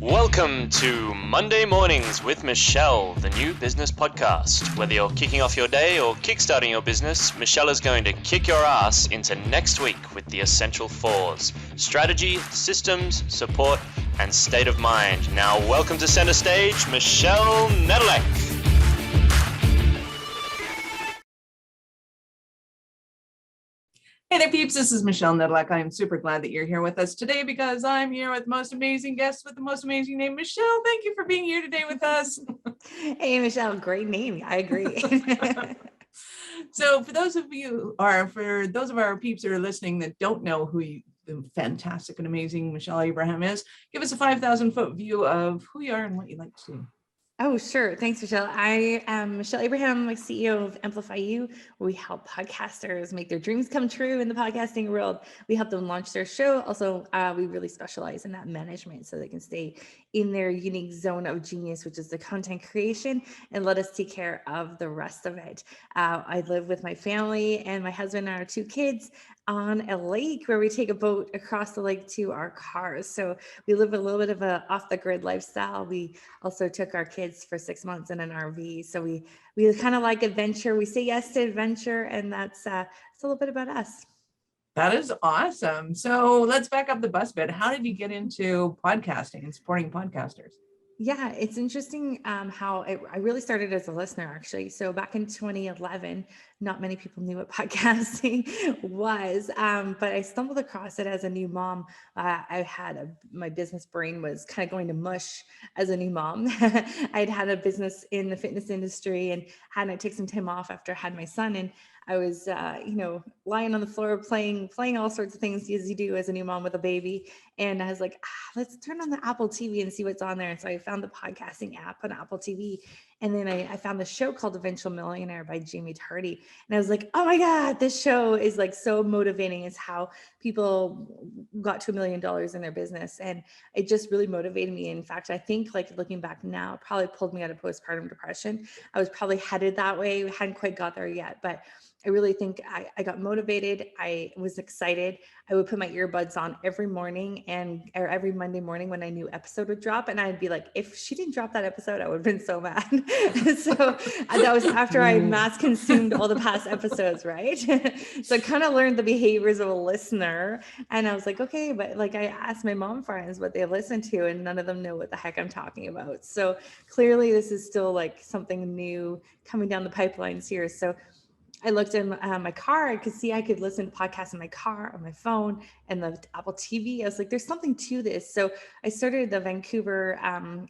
Welcome to Monday Mornings with Michelle, the new business podcast. Whether you're kicking off your day or kickstarting your business, Michelle is going to kick your ass into next week with the essential fours: strategy, systems, support, and state of mind. Now, welcome to center stage, Michelle Nedelec. Hey there, peeps. This is Michelle Nedelec. I am super glad that you're here with us today because I'm here with the most amazing guest with the most amazing name. Michelle, thank you for being here today with us. Hey, Michelle, great name. I agree. So for those of our peeps who are listening that don't know who the fantastic and amazing Michelle Abraham is, give us a 5,000-foot view of who you are and what you like to do. Oh, sure. Thanks, Michelle. I am Michelle Abraham, like CEO of Amplify You, where we help podcasters make their dreams come true in the podcasting world. We help them launch their show. Also, we really specialize in that management so they can stay in their unique zone of genius, which is the content creation, and let us take care of the rest of it. I live with my family and my husband and our 2 kids on a lake where we take a boat across the lake to our cars. So we live a little bit of a off the grid lifestyle. We also took our kids for 6 months in an RV. So we kind of like adventure. We say yes to adventure, and that's a little bit about us. That is awesome. So let's back up the bus bit. How did you get into podcasting and supporting podcasters? Yeah, it's interesting how I really started as a listener, actually. So back in 2011, not many people knew what podcasting was, but I stumbled across it as a new mom. My business brain was kind of going to mush as a new mom. I'd had a business in the fitness industry and had to take some time off after I had my son. And I was, lying on the floor playing all sorts of things as you do as a new mom with a baby. And I was like, let's turn on the Apple TV and see what's on there. And so I found the podcasting app on Apple TV. And then I found the show called Eventual Millionaire by Jamie Tardy. And I was like, oh my God, this show is like so motivating. It's how people got to $1 million in their business. And it just really motivated me. In fact, I think, like, looking back now, it probably pulled me out of postpartum depression. I was probably headed that way. Hadn't quite got there yet, but I really think I got motivated. I was excited. I would put my earbuds on every morning or every Monday morning when a new episode would drop. And I'd be like, if she didn't drop that episode, I would have been so mad. So that was after I mass consumed all the past episodes, right? So I kind of learned the behaviors of a listener. And I was like, okay, but like I asked my mom friends what they listen to, and none of them know what the heck I'm talking about. So clearly this is still like something new coming down the pipelines here. So I looked in my car. I could see I could listen to podcasts in my car, on my phone, and the Apple TV. I was like, there's something to this. So I started the Vancouver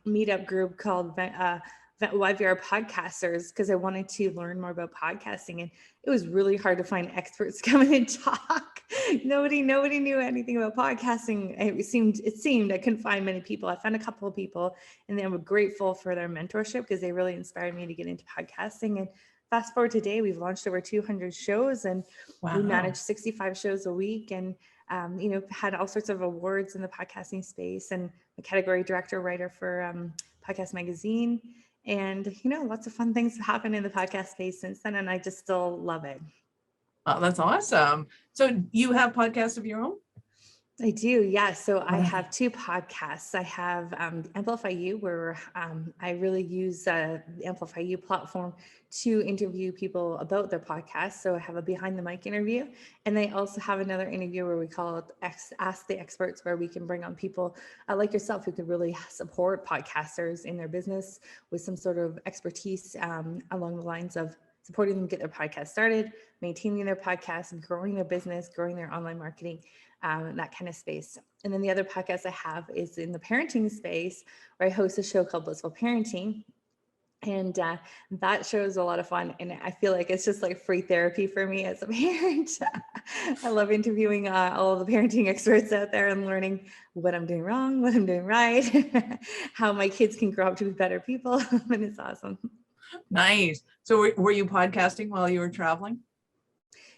meetup group called YVR Podcasters because I wanted to learn more about podcasting. And it was really hard to find experts come in and talk. Nobody knew anything about podcasting. It seemed I couldn't find many people. I found a couple of people, and they were grateful for their mentorship because they really inspired me to get into podcasting. And fast forward today, we've launched over 200 shows, and we manage 65 shows a week, and had all sorts of awards in the podcasting space, and a category director writer for Podcast Magazine, and lots of fun things have happened in the podcast space since then, and I just still love it. Oh, that's awesome. So you have podcasts of your own? I do, yeah. So I have 2 podcasts. I have Amplify You, where I really use the Amplify You platform to interview people about their podcast. So I have a behind the mic interview, and I also have another interview where we call it Ask the Experts, where we can bring on people like yourself who could really support podcasters in their business with some sort of expertise along the lines of supporting them get their podcast started, maintaining their podcast, growing their business, growing their online marketing, that kind of space. And then the other podcast I have is in the parenting space, where I host a show called Blissful Parenting. And that show is a lot of fun. And I feel like it's just like free therapy for me as a parent. I love interviewing all of the parenting experts out there and learning what I'm doing wrong, what I'm doing right, how my kids can grow up to be better people. And it's awesome. Nice. So were you podcasting while you were traveling?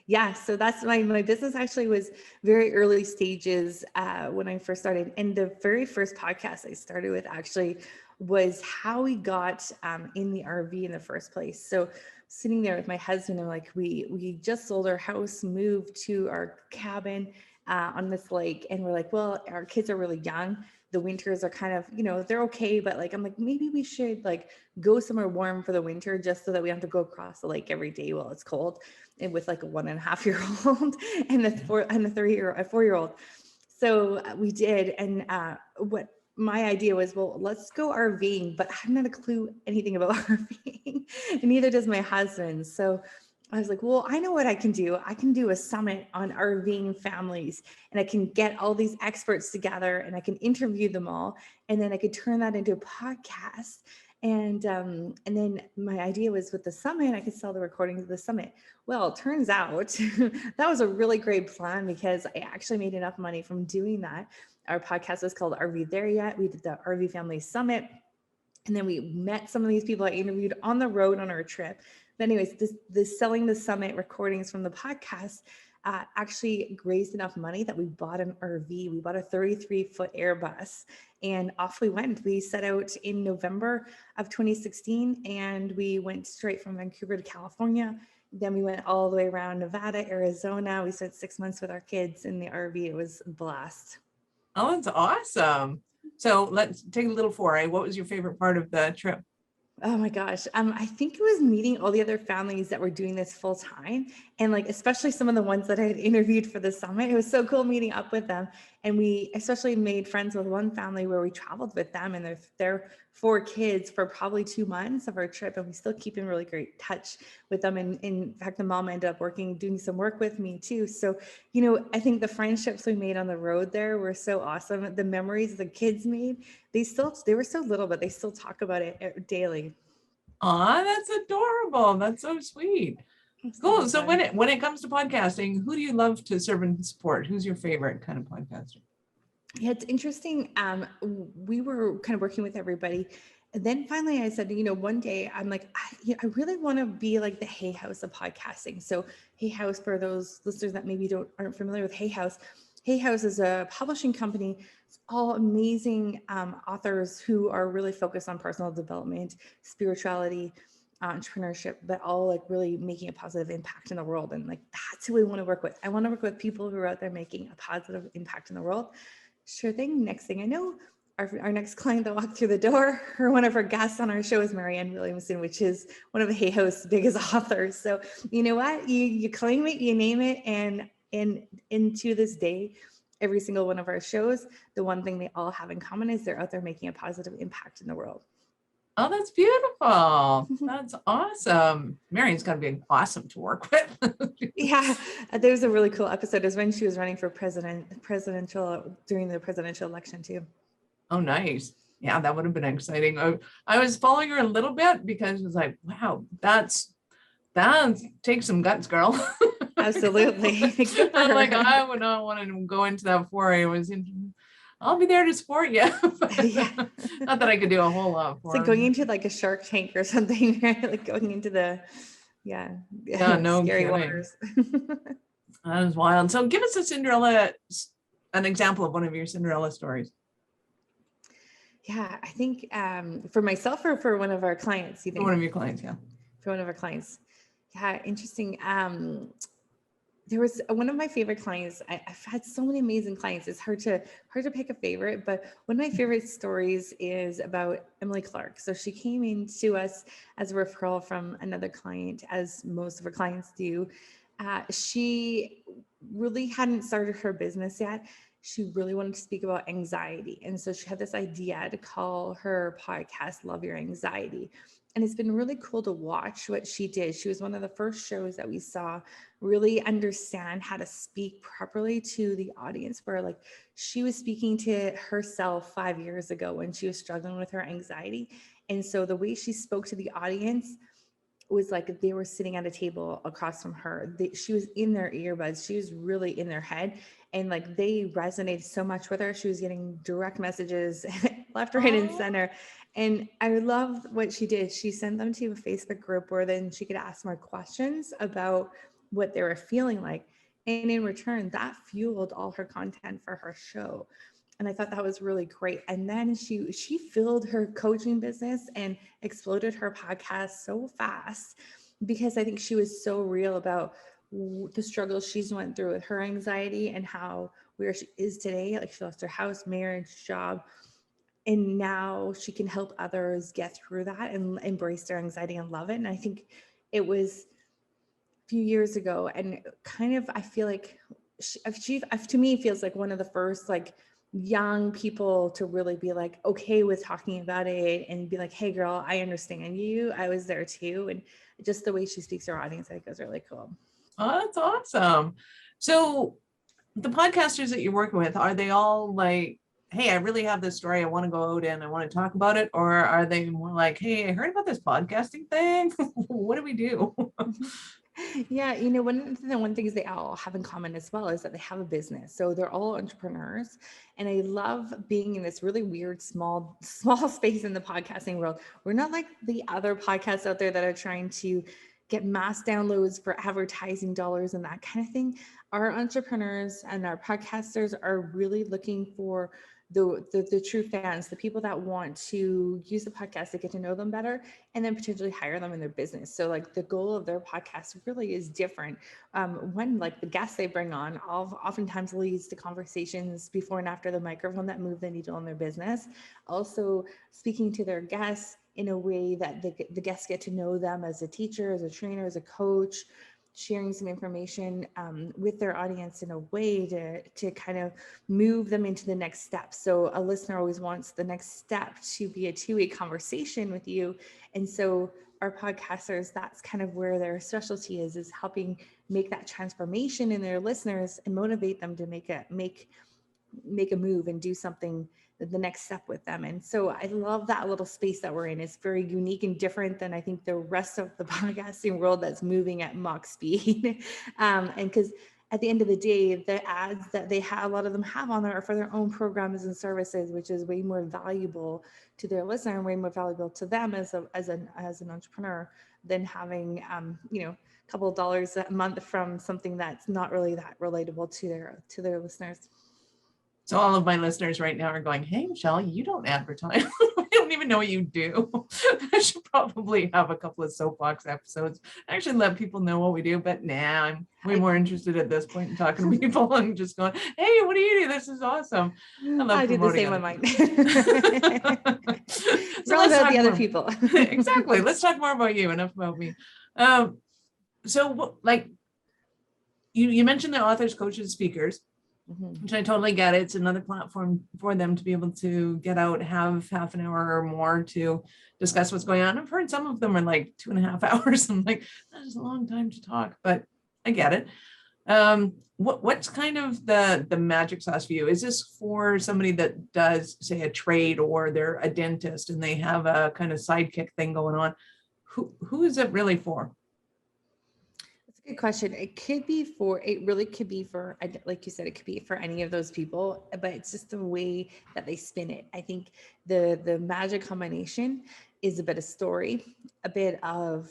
Yeah, so that's my business actually was very early stages when I first started. And the very first podcast I started with actually was how we got in the RV in the first place. So sitting there with my husband, and like we just sold our house, moved to our cabin on this lake, and we're like, well, our kids are really young. the winters are kind of, they're okay, but like, I'm like, maybe we should like go somewhere warm for the winter just so that we don't have to go across the lake every day while it's cold, and with like a 1.5-year-old and a 4-year-old. So we did. And what my idea was, well, let's go RVing, but I have not a clue anything about RVing, and neither does my husband. So I was like, well, I know what I can do. I can do a summit on RVing families, and I can get all these experts together and I can interview them all. And then I could turn that into a podcast. And then my idea was with the summit, I could sell the recordings of the summit. Well, it turns out that was a really great plan, because I actually made enough money from doing that. Our podcast was called Are We There Yet? We did the RV Family Summit. And then we met some of these people I interviewed on the road on our trip. But anyways, this selling the summit recordings from the podcast actually raised enough money that we bought an RV. We bought a 33-foot Airbus, and off we went. We set out in November of 2016, and we went straight from Vancouver to California. Then we went all the way around Nevada, Arizona. We spent 6 months with our kids in the RV. It was a blast. Oh, that's awesome. So let's take a little foray. What was your favorite part of the trip? Oh my gosh. I think it was meeting all the other families that were doing this full time, and like, especially some of the ones that I had interviewed for the summit. It was so cool meeting up with them. And we especially made friends with one family where we traveled with them and their 4 kids for probably 2 months of our trip. And we still keep in really great touch with them. And in fact, the mom ended up doing some work with me too. So, I think the friendships we made on the road there were so awesome. The memories the kids made, they were so little, but they still talk about it daily. Aw, that's adorable. That's so sweet. Cool. So when it comes to podcasting, who do you love to serve and support? Who's your favorite kind of podcaster? Yeah, it's interesting. We were kind of working with everybody. And then finally I said, one day I'm like, I really want to be like the Hay House of podcasting. So Hay House, for those listeners that maybe aren't familiar with Hay House is a publishing company. It's all amazing authors who are really focused on personal development, spirituality, entrepreneurship, but all like really making a positive impact in the world. And like, that's who we want to work with. I want to work with people who are out there making a positive impact in the world. Sure thing. Next thing I know, our next client that walked through the door, one of our guests on our show is Marianne Williamson, which is one of the Hay House's biggest authors. So you know what? You claim it, you name it, and to this day, every single one of our shows, the one thing they all have in common is they're out there making a positive impact in the world. Oh, that's beautiful. That's awesome. Marion's got to be awesome to work with. Yeah, there was a really cool episode. It was when she was running for during the presidential election too. Oh, nice. Yeah, that would have been exciting. I was following her a little bit because it was like, wow, that takes some guts, girl. Absolutely. I'm like, I would not want to go into that foray. I'll be there to support you. Yeah. Not that I could do a whole lot for It's like going into like a Shark Tank or something, right? Like going into the, no scary kidding. waters. That was wild. So give us an example of one of your Cinderella stories. Yeah, I think for myself or for one of our clients, you think? For one of your clients, yeah. For one of our clients. Yeah, interesting. There was one of my favorite clients. I've had so many amazing clients. It's hard to pick a favorite, but one of my favorite stories is about Emily Clark. So she came into us as a referral from another client, as most of our clients do. She really hadn't started her business yet. She really wanted to speak about anxiety. And so she had this idea to call her podcast Love Your Anxiety. And it's been really cool to watch what she did. She was one of the first shows that we saw really understand how to speak properly to the audience, where like she was speaking to herself 5 years ago when she was struggling with her anxiety. And so the way she spoke to the audience was like they were sitting at a table across from her. She was in their earbuds. She was really in their head. And like they resonated so much with her. She was getting direct messages left, right, and center. And I loved what she did. She sent them to a Facebook group where then she could ask more questions about what they were feeling like. And in return, that fueled all her content for her show. And I thought that was really great. And then she filled her coaching business and exploded her podcast so fast, because I think she was so real about the struggles she's went through with her anxiety and how where she is today. Like she lost her house, marriage, job, and now she can help others get through that and embrace their anxiety and love it. And I think it was a few years ago, and kind of, I feel like she to me feels like one of the first like young people to really be like okay with talking about it and be like, hey girl, I understand you. I was there too. And just the way she speaks to her audience, I think is really cool. Oh, that's awesome. So the podcasters that you're working with, are they all like, hey, I really have this story, I want to go out and I want to talk about it? Or are they more like, hey, I heard about this podcasting thing. What do we do? Yeah, one thing is they all have in common as well is that they have a business. So they're all entrepreneurs. And I love being in this really weird, small space in the podcasting world. We're not like the other podcasts out there that are trying to get mass downloads for advertising dollars and that kind of thing. Our entrepreneurs and our podcasters are really looking for the true fans, the people that want to use the podcast to get to know them better and then potentially hire them in their business. So like the goal of their podcast really is different. When like the guests they bring on oftentimes leads to conversations before and after the microphone that move the needle in their business. Also speaking to their guests in a way that the guests get to know them as a teacher, as a trainer, as a coach, sharing some information with their audience in a way to kind of move them into the next step. So a listener always wants the next step to be a two-way conversation with you. And so our podcasters, that's kind of where their specialty is helping make that transformation in their listeners and motivate them to make a move and do something, the next step with them. And so I love that little space that we're in. It's very unique and different than I think the rest of the podcasting world that's moving at Mach speed. And because at the end of the day, the ads that they have, a lot of them have on there are for their own programs and services, which is way more valuable to their listener and way more valuable to them as an entrepreneur than having, a couple of dollars a month from something that's not really that relatable to their listeners. So all of my listeners right now are going, hey, Michelle, you don't advertise. I don't even know what you do. I should probably have a couple of soapbox episodes. Actually let people know what we do, but nah, I'm way more interested at this point in talking to people and just going, hey, what do you do? This is awesome. I do the same on mine. So let's about the other people. Exactly. Let's talk more about you, enough about me. So like you mentioned the authors, coaches, speakers. Mm-hmm. Which I totally get. It's another platform for them to be able to get out, have half an hour or more to discuss what's going on. I've heard some of them are like 2.5 hours. I'm like, that is a long time to talk, but I get it. What's kind of the magic sauce for you? Is this for somebody that does, say, a trade, or they're a dentist and they have a kind of sidekick thing going on? Who is it really for? Good question. It really could be for, like you said, it could be for any of those people, but it's just the way that they spin it. I think the magic combination is a bit of story, a bit of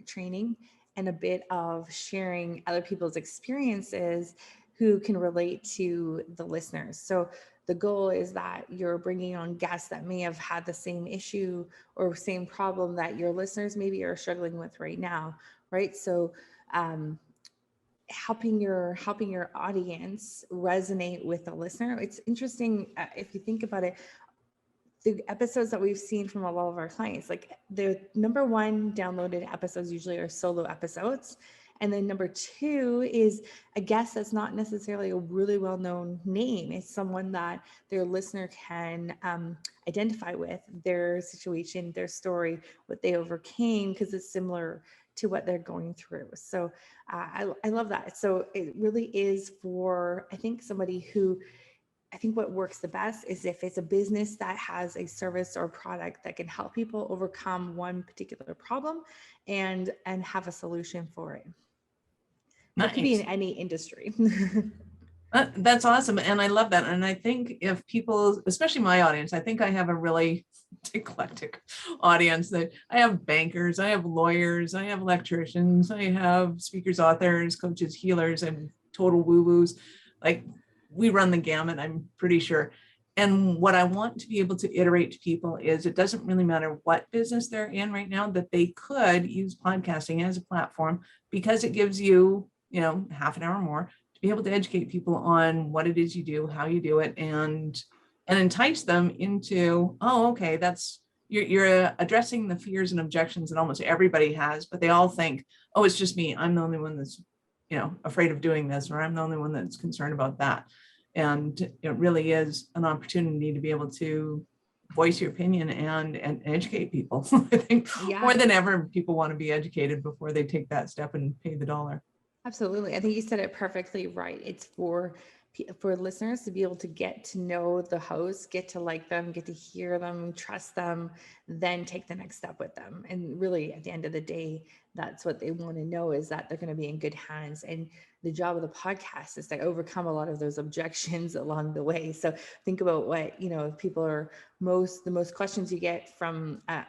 training, and a bit of sharing other people's experiences who can relate to the listeners. So the goal is that you're bringing on guests that may have had the same issue or same problem that your listeners maybe are struggling with right now, right? So helping your audience resonate with the listener. It's interesting if you think about it, the episodes that we've seen from a lot of our clients, like the number one downloaded episodes usually are solo episodes. And then number two is a guest that's not necessarily a really well-known name. It's someone that their listener can identify with, their situation, their story, what they overcame, because it's similar to what they're going through. So I love that. So it really is for, I think, somebody who, I think what works the best is if it's a business that has a service or product that can help people overcome one particular problem and have a solution for it. Nice. It could be in any industry. That's awesome. And I love that. And I think if people, especially my audience, I think I have a really eclectic audience. That I have bankers, I have lawyers, I have electricians, I have speakers, authors, coaches, healers, and total woo-woos. Like, we run the gamut, I'm pretty sure. And what I want to be able to iterate to people is it doesn't really matter what business they're in right now, that they could use podcasting as a platform, because it gives you, half an hour more to be able to educate people on what it is you do, how you do it, and entice them into, oh, okay, that's, you're addressing the fears and objections that almost everybody has, but they all think, oh, it's just me. I'm the only one that's, afraid of doing this, or I'm the only one that's concerned about that. And it really is an opportunity to be able to voice your opinion and educate people. I think more than ever, people want to be educated before they take that step and pay the dollar. Absolutely. I think you said it perfectly right. It's for listeners to be able to get to know the host, get to like them, get to hear them, trust them, then take the next step with them. And really, at the end of the day, that's what they want to know, is that they're going to be in good hands. And the job of the podcast is to overcome a lot of those objections along the way. So think about what, people are the most questions you get from a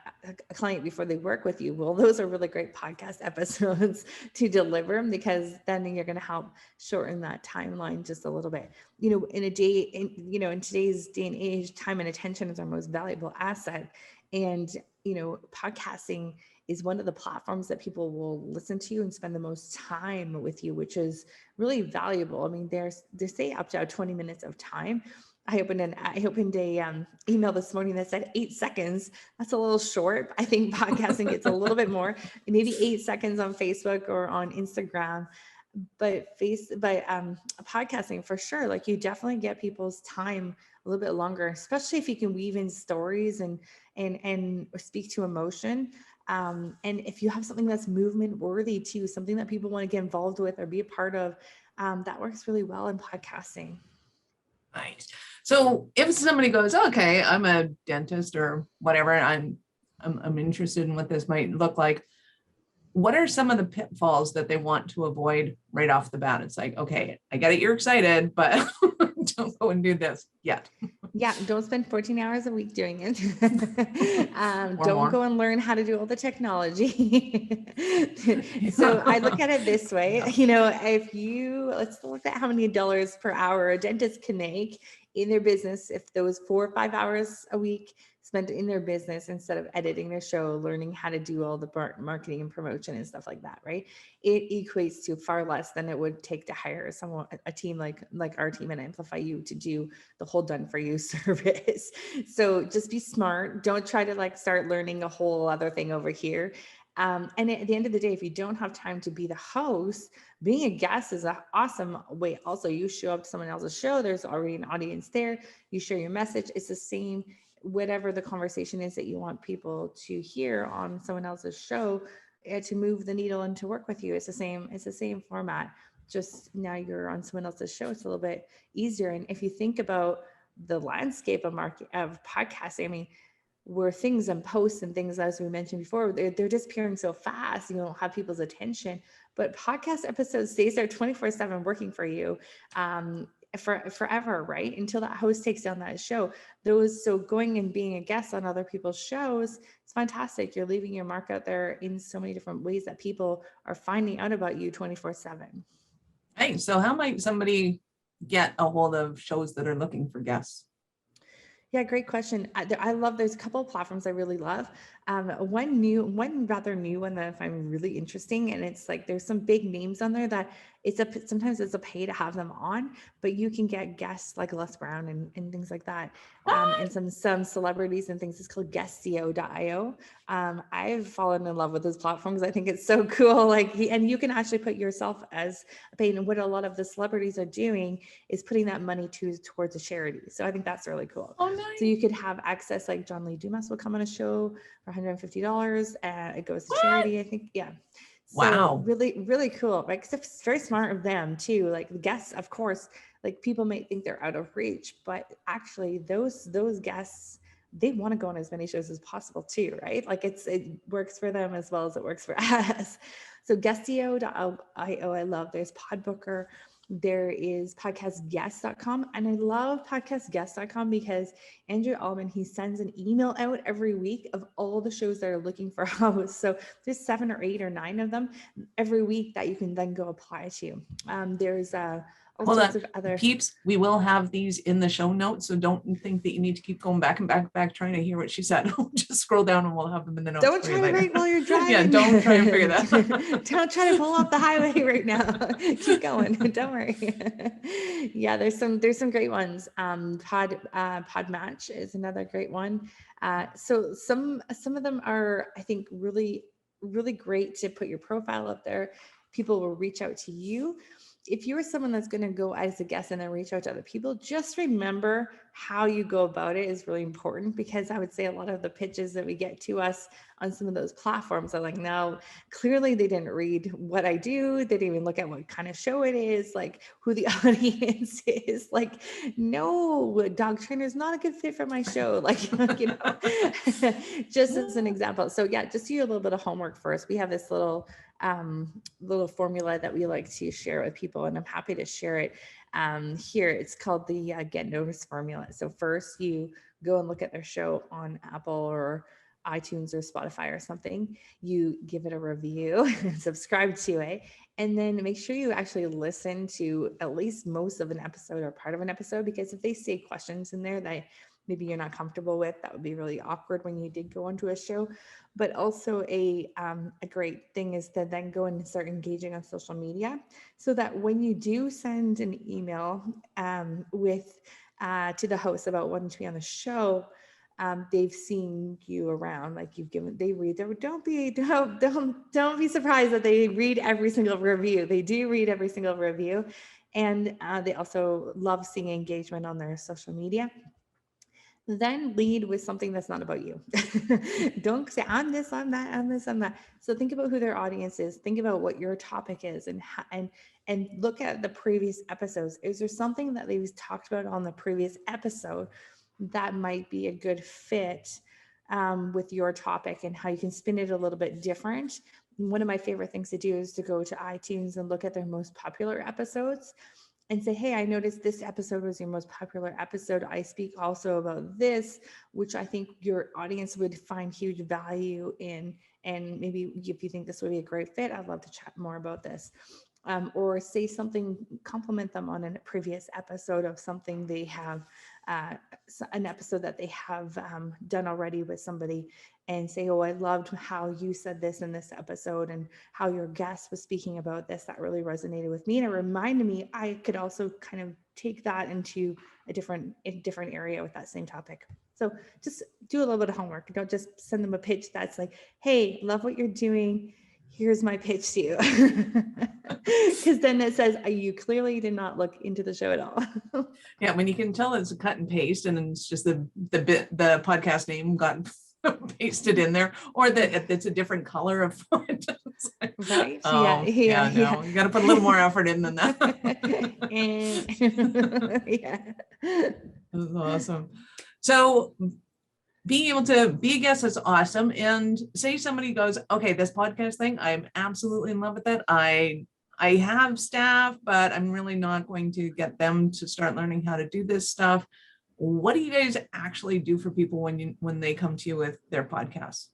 client before they work with you. Well, those are really great podcast episodes to deliver, because then you're going to help shorten that timeline just a little bit. In a day, in today's day and age, time and attention is our most valuable asset. And, podcasting is one of the platforms that people will listen to and spend the most time with you, which is really valuable. I mean, they say up to 20 minutes of time. I opened a email this morning that said 8 seconds. That's a little short. I think podcasting gets a little bit more, maybe 8 seconds on Facebook or on Instagram, but podcasting for sure. Like, you definitely get people's time a little bit longer, especially if you can weave in stories and speak to emotion. And if you have something that's movement worthy too, something that people want to get involved with or be a part of, that works really well in podcasting. Right. So if somebody goes, okay, I'm a dentist or whatever, I'm interested in what this might look like, what are some of the pitfalls that they want to avoid right off the bat? It's like, okay, I get it, you're excited, but don't go and do this yet. Yeah, don't spend 14 hours a week doing it. Don't go and learn how to do all the technology. So I look at it this way, let's look at how many dollars per hour a dentist can make in their business if those 4 or 5 hours a week spent in their business instead of editing their show, learning how to do all the marketing and promotion and stuff like that, right? It equates to far less than it would take to hire a team like our team at Amplify You to do the whole done for you service. So just be smart. Don't try to start learning a whole other thing over here. And at the end of the day, if you don't have time to be the host, being a guest is an awesome way. Also, you show up to someone else's show, there's already an audience there. You share your message. It's the same, whatever the conversation is that you want people to hear on someone else's show, to move the needle and to work with you. It's the same format. Just now you're on someone else's show. It's a little bit easier. And if you think about the landscape of podcasting, I mean, where things and posts and things, as we mentioned before, they're disappearing so fast, you don't have people's attention, but podcast episodes stays there 24/7 working for you for forever, right? Until that host takes down that show. So going and being a guest on other people's shows, it's fantastic. You're leaving your mark out there in so many different ways that people are finding out about you 24/7. Hey, so how might somebody get a hold of shows that are looking for guests? Yeah, great question. There's a couple of platforms I really love. One rather new one that I find really interesting, and it's like there's some big names on there that sometimes it's a pay to have them on, but you can get guests like Les Brown and things like that, and some celebrities and things. It's called guestio.io. I've fallen in love with this platform because I think it's so cool. And you can actually put yourself as a pay, and what a lot of the celebrities are doing is putting that money towards a charity. So I think that's really cool. Oh, nice. So you could have access, like John Lee Dumas will come on a show for $150, and it goes to charity, I think. Yeah. So wow. Really, really cool. Right? Because it's very smart of them too. Like the guests, of course, like people might think they're out of reach, but actually those guests, they want to go on as many shows as possible too, right? Like it works for them as well as it works for us. So guestio.io, I love. There's Podbooker. There is podcastguest.com. And I love podcastguest.com because Andrew Allman, he sends an email out every week of all the shows that are looking for hosts. So there's 7 or 8 or 9 of them every week that you can then go apply to. There's all sorts of other peeps. We will have these in the show notes, so don't think that you need to keep going back and back trying to hear what she said. Just scroll down and we'll have them in the notes. Don't try to write while you're driving. Yeah, don't try and figure that Don't try to pull off the highway right now. Keep going. Don't worry. Yeah, there's some great ones. Pod Match is another great one. So some of them are, I think, really great to put your profile up there. People will reach out to you. If you're someone that's going to go as a guest and then reach out to other people, just remember how you go about it is really important, because I would say a lot of the pitches that we get to us on some of those platforms are like, no, clearly they didn't read what I do. They didn't even look at what kind of show it is, like who the audience is. Like, no, dog trainer is not a good fit for my show. Like, you know, just as an example. So yeah, just do a little bit of homework first. We have this little formula that we like to share with people, and I'm happy to share it here. It's called the Get Noticed formula. So first you go and look at their show on Apple or iTunes or Spotify or something. You give it a review and subscribe to it. And then make sure you actually listen to at least most of an episode or part of an episode, because if they say questions in there that maybe you're not comfortable with, that would be really awkward when you did go onto a show. But also a great thing is to then go and start engaging on social media, so that when you do send an email with to the host about wanting to be on the show, they've seen you around, like they read there. Don't be surprised that they read every single review. They do read every single review, and they also love seeing engagement on their social media. Then lead with something that's not about you. Don't say, I'm this, I'm that, I'm this, I'm that. So think about who their audience is. Think about what your topic is, and look at the previous episodes. Is there something that they've talked about on the previous episode that might be a good fit with your topic, and how you can spin it a little bit different? One of my favorite things to do is to go to iTunes and look at their most popular episodes and say, hey, I noticed this episode was your most popular episode. I speak also about this, which I think your audience would find huge value in. And maybe if you think this would be a great fit, I'd love to chat more about this. Or say something, compliment them on a previous episode of something they have, an episode that they have done already with somebody, and say, oh, I loved how you said this in this episode, and how your guest was speaking about this. That really resonated with me. And it reminded me I could also kind of take that into a different area with that same topic. So just do a little bit of homework. Don't just send them a pitch that's like, hey, love what you're doing. Here's my pitch to you. Because then it says, you clearly did not look into the show at all. Yeah, when you can tell it's a cut and paste, and then it's just the podcast name got pasted in there, or that it's a different color of font. Like, right? Oh, yeah. No, you got to put a little more effort in than that. Yeah. That's awesome. So being able to be a guest is awesome. And say somebody goes, okay, this podcast thing, I'm absolutely in love with it. I have staff, but I'm really not going to get them to start learning how to do this stuff. What do you guys actually do for people when they come to you with their podcasts?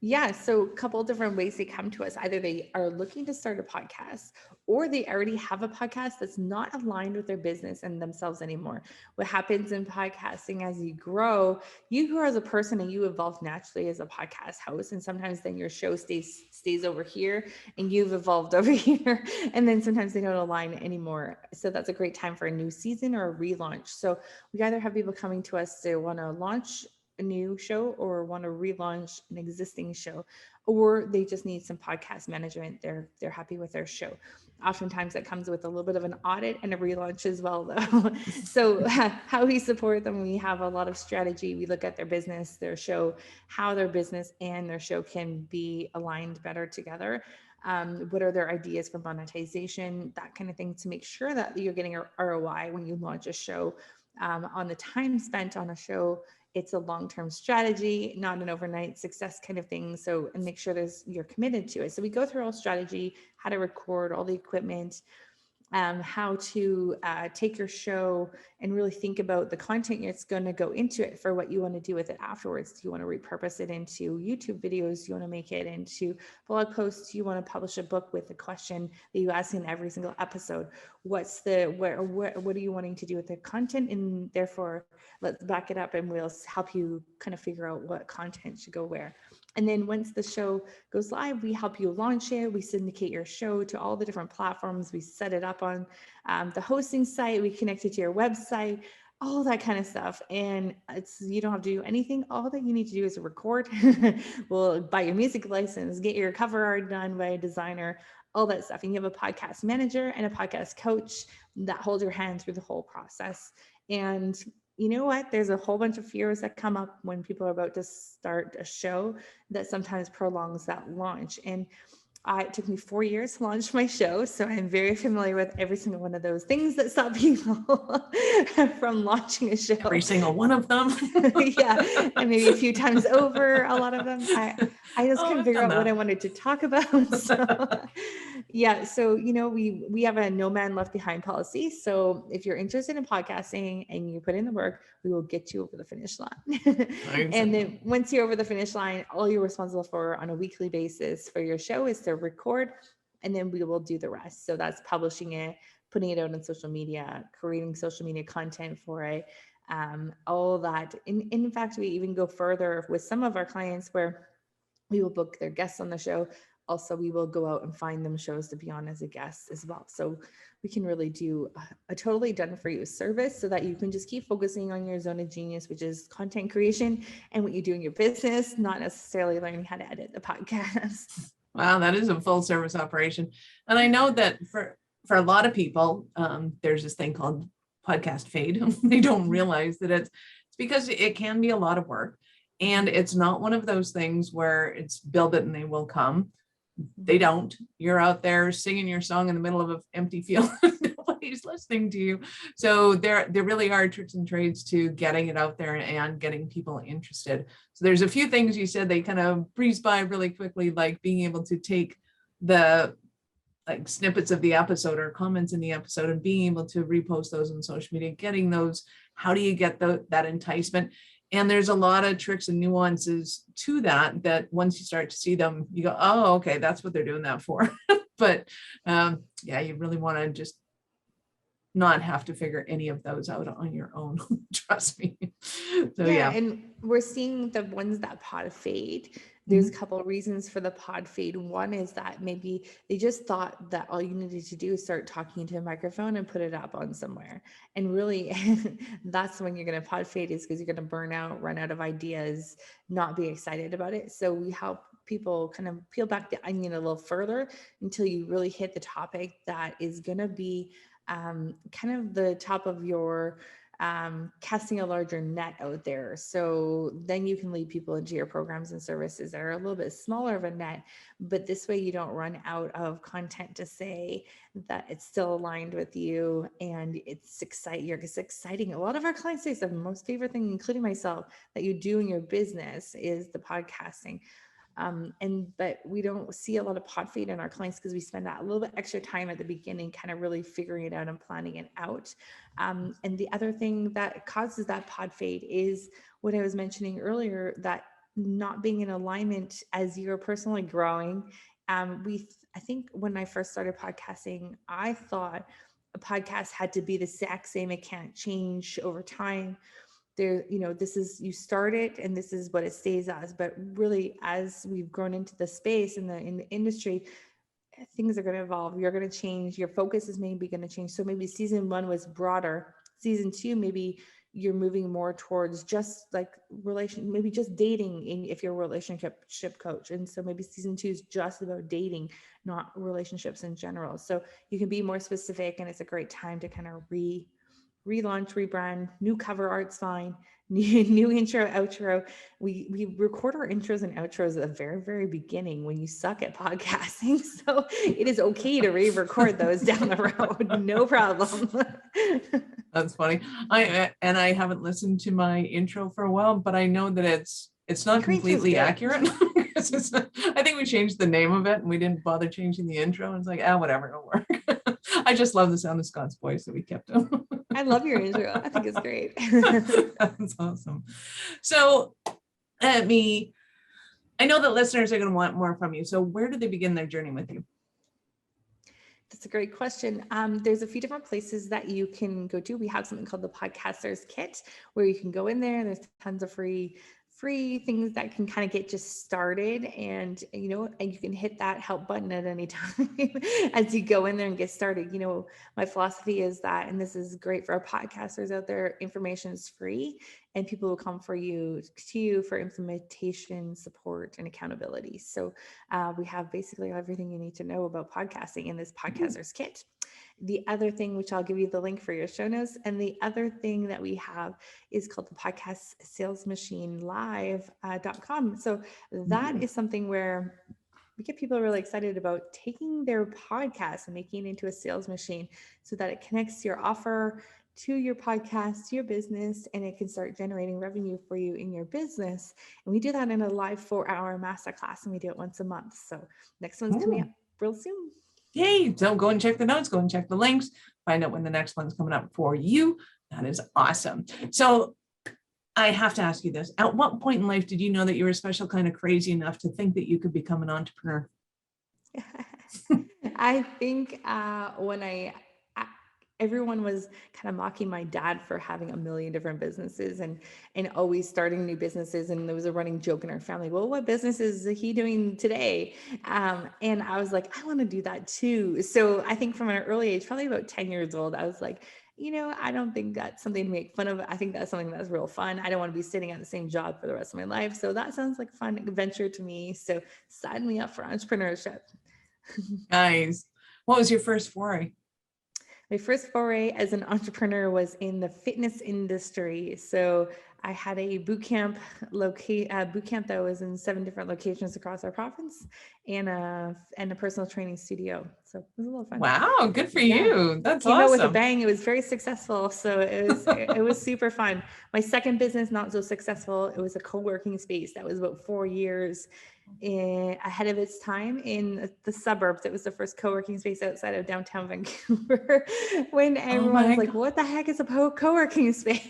Yeah, so a couple of different ways they come to us. Either they are looking to start a podcast, or they already have a podcast that's not aligned with their business and themselves anymore. What happens in podcasting, as you grow as a person, and you evolve naturally as a podcast host. And sometimes then your show stays over here, and you've evolved over here. And then sometimes they don't align anymore. So that's a great time for a new season or a relaunch. So we either have people coming to us to want to launch a new show, or want to relaunch an existing show, or they just need some podcast management. They're happy with their show. Oftentimes that comes with a little bit of an audit and a relaunch as well, though. So how we support them, we have a lot of strategy. We look at their business, their show, how their business and their show can be aligned better together. What are their ideas for monetization, that kind of thing, to make sure that you're getting a ROI when you launch a show. On the time spent on a show, it's a long-term strategy, not an overnight success kind of thing. So, and make sure you're committed to it. So we go through all strategy, how to record, all the equipment, how to take your show and really think about the content that's going to go into it for what you want to do with it afterwards. Do you want to repurpose it into YouTube videos? Do you want to make it into blog posts? Do you want to publish a book with a question that you ask in every single episode? What are you wanting to do with the content? And therefore, let's back it up and we'll help you kind of figure out what content should go where. And then once the show goes live, we help you launch it. We syndicate your show to all the different platforms. We set it up on the hosting site. We connect it to your website, all that kind of stuff. And you don't have to do anything. All that you need to do is record. We'll buy your music license, get your cover art done by a designer, all that stuff. And you have a podcast manager and a podcast coach that hold your hand through the whole process. And you know what? There's a whole bunch of fears that come up when people are about to start a show that sometimes prolongs that launch. And it took me 4 years to launch my show. So I'm very familiar with every single one of those things that stop people from launching a show. Every single one of them. Yeah. And maybe a few times over, a lot of them. I just couldn't figure out what I wanted to talk about. So, yeah. So, we have a no man left behind policy. So if you're interested in podcasting and you put in the work, we will get you over the finish line. And then once you're over the finish line, all you're responsible for on a weekly basis for your show is to record, and then we will do the rest. So that's publishing it, putting it out on social media, creating social media content for it, all that. In fact, we even go further with some of our clients where we will book their guests on the show. Also, we will go out and find them shows to be on as a guest as well. So we can really do a totally done for you service so that you can just keep focusing on your zone of genius, which is content creation and what you do in your business, not necessarily learning how to edit the podcast. Wow, that is a full service operation. And I know that for a lot of people, there's this thing called podcast fade. They don't realize that it's because it can be a lot of work. And it's not one of those things where it's build it and they will come. They don't. You're out there singing your song in the middle of an empty field. Nobody's listening to you. So there really are tricks and trades to getting it out there and getting people interested. So there's a few things you said they kind of breeze by really quickly, like being able to take the snippets of the episode or comments in the episode and being able to repost those on social media, getting those. How do you get that enticement? And there's a lot of tricks and nuances to that once you start to see them, you go, oh, okay, that's what they're doing that for. But yeah, you really want to just not have to figure any of those out on your own. Trust me. So yeah. And we're seeing the ones that pod fade. There's a couple of reasons for the pod fade. One is that maybe they just thought that all you needed to do is start talking into a microphone and put it up on somewhere. And really, that's when you're going to pod fade, is because you're going to burn out, run out of ideas, not be excited about it. So we help people kind of peel back the onion a little further until you really hit the topic that is going to be kind of the top of your casting a larger net out there. So then you can lead people into your programs and services that are a little bit smaller of a net, but this way you don't run out of content to say that it's still aligned with you and it's exciting. It's exciting. A lot of our clients say the most favorite thing, including myself, that you do in your business is the podcasting. But we don't see a lot of pod fade in our clients because we spend that a little bit extra time at the beginning, kind of really figuring it out and planning it out. And the other thing that causes that pod fade is what I was mentioning earlier, that not being in alignment as you're personally growing. I think when I first started podcasting, I thought a podcast had to be the exact same. It can't change over time. There, this is, you start it and this is what it stays as. But really, as we've grown into the space in the industry, things are going to evolve. You're going to change. Your focus is maybe going to change. So maybe season 1 was broader. Season 2, maybe you're moving more towards just like maybe just dating if you're a relationship coach. And so maybe season 2 is just about dating, not relationships in general. So you can be more specific, and it's a great time to kind of relaunch, rebrand, new cover art's fine, new intro, outro. We record our intros and outros at the very, very beginning when you suck at podcasting. So it is okay to re-record those down the road. No problem. That's funny. I haven't listened to my intro for a while, but I know that it's not completely accurate. I think we changed the name of it and we didn't bother changing the intro. It's like, whatever, it'll work. I just love the sound of Scott's voice, so we kept him. I love your intro. I think it's great. That's awesome. So I know that listeners are going to want more from you. So where do they begin their journey with you? That's a great question. There's a few different places that you can go to. We have something called the Podcasters Kit, where you can go in there. There's tons of free free things that can kind of get just started. And, and you can hit that help button at any time as you go in there and get started. My philosophy is that, and this is great for our podcasters out there, information is free and people will come to you for implementation, support, and accountability. So we have basically everything you need to know about podcasting in this podcaster's kit. The other thing, which I'll give you the link for your show notes, and the other thing that we have is called the podcast sales machine live.com. So that is something where we get people really excited about taking their podcast and making it into a sales machine so that it connects your offer to your podcast, to your business, and it can start generating revenue for you in your business. And we do that in a live 4-hour masterclass, and we do it once a month. So next one's coming up real soon. Yay. So go and check the notes, go and check the links, find out when the next one's coming up for you. That is awesome. So I have to ask you this. At what point in life did you know that you were special kind of crazy enough to think that you could become an entrepreneur? I think when everyone was kind of mocking my dad for having a million different businesses and always starting new businesses. And there was a running joke in our family, well, what business is he doing today? And I was like, I want to do that too. So I think from an early age, probably about 10 years old, I was like, I don't think that's something to make fun of. I think that's something that's real fun. I don't want to be sitting at the same job for the rest of my life. So that sounds like a fun adventure to me. So sign me up for entrepreneurship. Nice. What was your first foray? My first foray as an entrepreneur was in the fitness industry. So I had a boot camp that was in 7 different locations across our province and a personal training studio. So it was a little fun. Wow, good for you. That's Came awesome. out with a bang. It was very successful. So it was super fun. My second business, not so successful. It was a co-working space that was about 4 years ahead of its time in the suburbs. It was the first co-working space outside of downtown Vancouver when everyone's like, what the heck is a co-working space?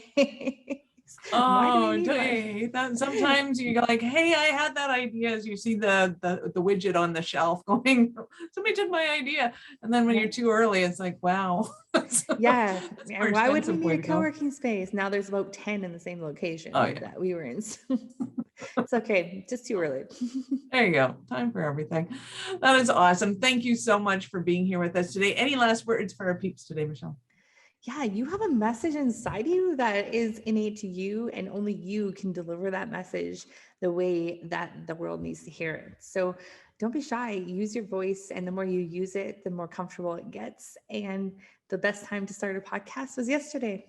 Oh, don't you hate that? Sometimes you go like, hey, I had that idea, as you see the widget on the shelf going, somebody took my idea. And then when you're too early, it's like, wow. Yeah. And why would we need a co-working space? Now there's about 10 in the same location that we were in. It's okay. Just too early. There you go. Time for everything. That is awesome. Thank you so much for being here with us today. Any last words for our peeps today, Michelle? Yeah, you have a message inside you that is innate to you, and only you can deliver that message the way that the world needs to hear it. So don't be shy. Use your voice, and the more you use it, the more comfortable it gets. And the best time to start a podcast was yesterday.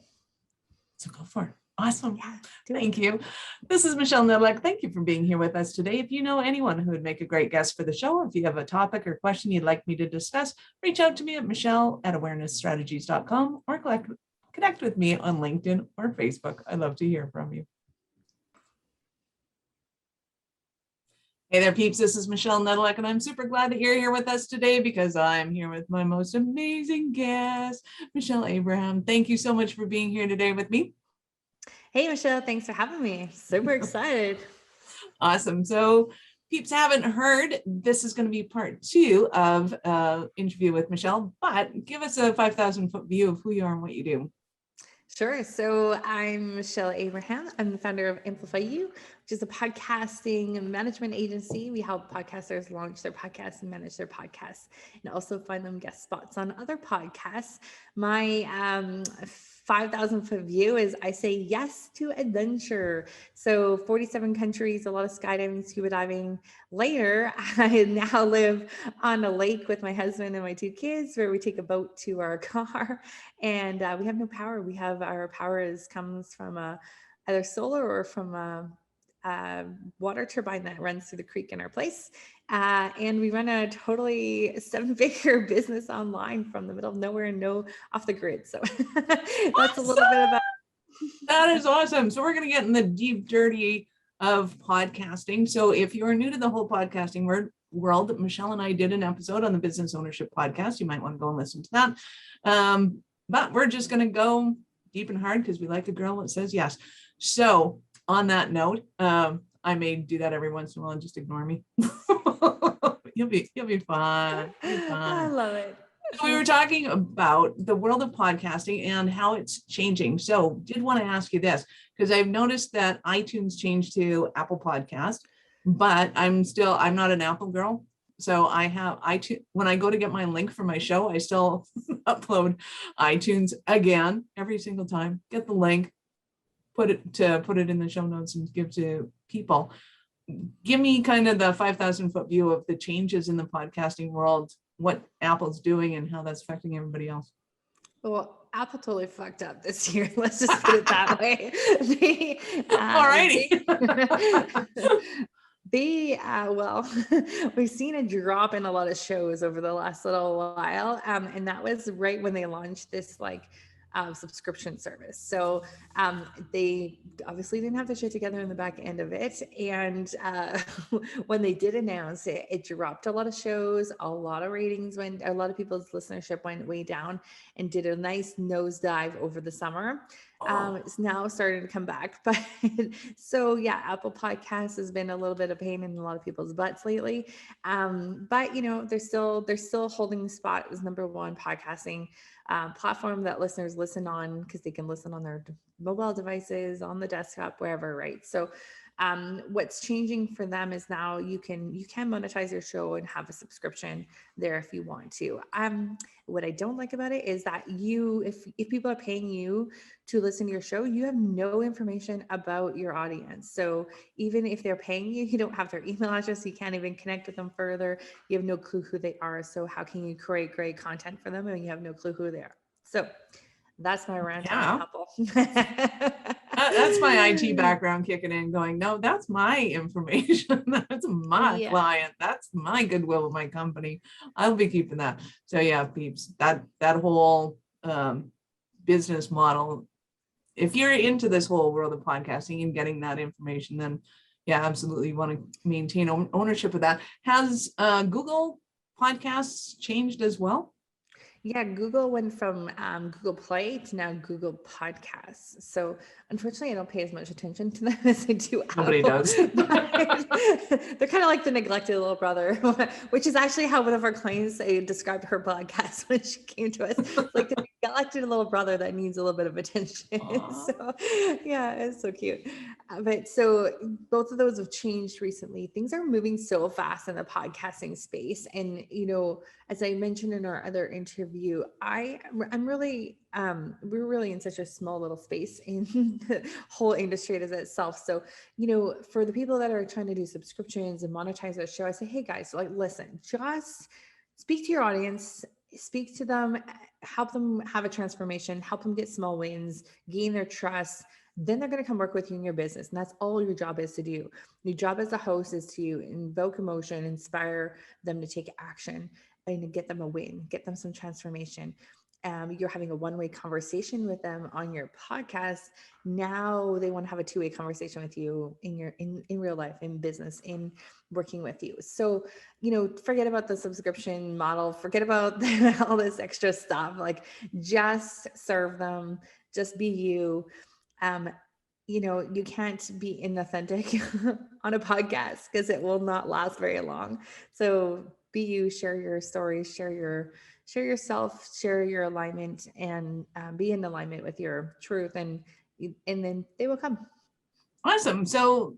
So go for it. Awesome. Yeah, thank you. This is Michelle Nedlick. Thank you for being here with us today. If you know anyone who would make a great guest for the show, or if you have a topic or question you'd like me to discuss, reach out to me at michelle@awarenessstrategies.com or connect with me on LinkedIn or Facebook. I'd love to hear from you. Hey there, peeps. This is Michelle Nedlick, and I'm super glad that you're here with us today because I'm here with my most amazing guest, Michelle Abraham. Thank you so much for being here today with me. Hey, Michelle, thanks for having me. Super excited. Awesome. So peeps haven't heard, this is going to be part 2 of interview with Michelle, but give us a 5,000-foot view of who you are and what you do. Sure. So I'm Michelle Abraham. I'm the founder of Amplify You, which is a podcasting management agency. We help podcasters launch their podcasts and manage their podcasts, and also find them guest spots on other podcasts. My 5,000-foot view is I say yes to adventure. So 47 countries, a lot of skydiving, scuba diving. Later, I now live on a lake with my husband and my 2 kids, where we take a boat to our car, and we have no power. Our power comes from either solar or from a water turbine that runs through the creek in our place. And we run a totally 7-figure business online from the middle of nowhere and off the grid. So that's a little bit about. That is awesome. So we're going to get in the deep, dirty of podcasting. So if you're new to the whole podcasting world, Michelle and I did an episode on the Business Ownership Podcast. You might want to go and listen to that. But we're just going to go deep and hard because we like a girl that says yes. So on that note, I may do that every once in a while and just ignore me. You'll be fine. I love it. We were talking about the world of podcasting and how it's changing. So did want to ask you this, because I've noticed that iTunes changed to Apple Podcast, but I'm not an Apple girl. So I have iTunes. When I go to get my link for my show, I still upload iTunes again every single time, get the link, put it in the show notes and give to people. Give me kind of the 5,000-foot view of the changes in the podcasting world, what Apple's doing and how that's affecting everybody else. Well, Apple totally fucked up this year. Let's just put it that way. Well, we've seen a drop in a lot of shows over the last little while. And that was right when they launched this subscription service. So they obviously didn't have the shit together in the back end of it. And when they did announce it, it dropped a lot of shows, a lot of ratings went, a lot of people's listenership went way down and did a nice nosedive over the summer. It's now starting to come back. But so yeah, Apple Podcasts has been a little bit of pain in a lot of people's butts lately. But they're still holding the spot as number one podcasting platform that listeners listen on, because they can listen on their mobile devices, on the desktop, wherever, right? So what's changing for them is now you can monetize your show and have a subscription there if you want to. What I don't like about it is that if people are paying you to listen to your show, you have no information about your audience. So even if they're paying you, you don't have their email address, you can't even connect with them further. You have no clue who they are. So how can you create great content for them when you have no clue who they are? So that's my rant on Apple. That's my IT background kicking in, going, no, that's my information. That's my client. That's my goodwill of my company. I'll be keeping that. So yeah, peeps, that whole business model, if you're into this whole world of podcasting and getting that information, then yeah, absolutely you want to maintain ownership of that. Has Google Podcasts changed as well? Yeah, Google went from Google Play to now Google Podcasts. So unfortunately, I don't pay as much attention to them as I do Apple. Nobody does. They're kind of like the neglected little brother, which is actually how one of our clients described her podcast when she came to us. Like the neglected little brother that needs a little bit of attention. So yeah, it's so cute. But so both of those have changed recently. Things are moving so fast in the podcasting space. And, as I mentioned in our other interview, we're really in such a small little space in the whole industry as itself. So, for the people that are trying to do subscriptions and monetize their show, I say, hey guys, listen, just speak to your audience, speak to them, help them have a transformation, help them get small wins, gain their trust. Then they're going to come work with you in your business. And that's all your job is to do. Your job as a host is to invoke emotion, inspire them to take action and to get them a win, get them some transformation. You're having a one-way conversation with them on your podcast. Now they want to have a two-way conversation with you in real life, in business, in working with you. So, forget about the subscription model, forget about all this extra stuff, just serve them, just be you. You can't be inauthentic on a podcast because it will not last very long. So be you, share your stories, share yourself, share your alignment, and be in alignment with your truth, and then they will come. Awesome. So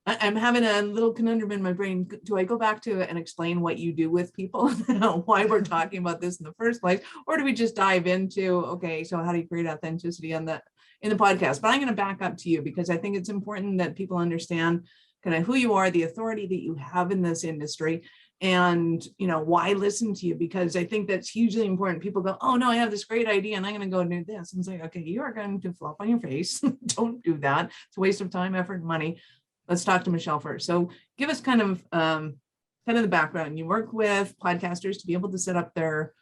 I'm having a little conundrum in my brain. Do I go back to it and explain what you do with people, why we're talking about this in the first place, or do we just dive into, okay, so how do you create authenticity in the podcast? But I'm going to back up to you because I think it's important that people understand kind of who you are, the authority that you have in this industry, and why listen to you, because I think that's hugely important. People go, oh no, I have this great idea and I'm going to go do this, and it's like, okay, you are going to flop on your face. Don't do that. It's a waste of time, effort, and money. Let's talk to Michelle first. So give us kind of the background. You work with podcasters to be able to set up their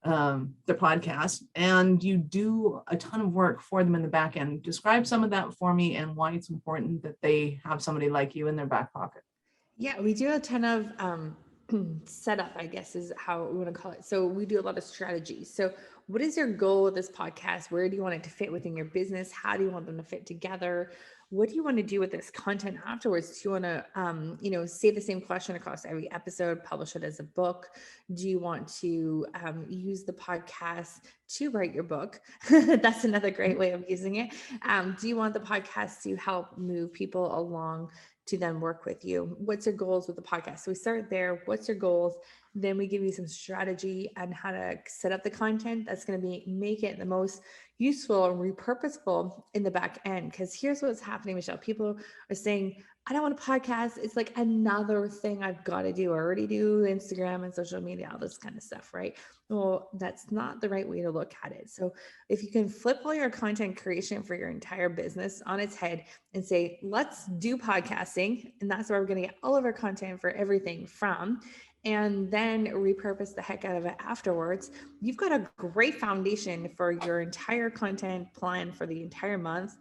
podcast, and you do a ton of work for them in the back end. Describe some of that for me and why it's important that they have somebody like you in their back pocket. Yeah, we do a ton of setup, I guess is how we want to call it. So we do a lot of strategy. So what is your goal with this podcast? Where do you want it to fit within your business? How do you want them to fit together? what do you want to do with this content afterwards? Do you want to, say the same question across every episode, publish it as a book? Do you want to use the podcast to write your book? That's another great way of using it. Do you want the podcast to help move people along to then work with you? What's your goals with the podcast? So we start there. What's your goals? Then we give you some strategy on how to set up the content that's going to make it the most useful and repurposeful in the back end. Because here's what's happening, Michelle. People are saying, I don't want a podcast. It's like another thing I've got to do. I already do Instagram and social media, all this kind of stuff, right? Well, that's not the right way to look at it. So if you can flip all your content creation for your entire business on its head and say, let's do podcasting, and that's where we're going to get all of our content for everything from, and then repurpose the heck out of it afterwards, you've got a great foundation for your entire content plan for the entire month.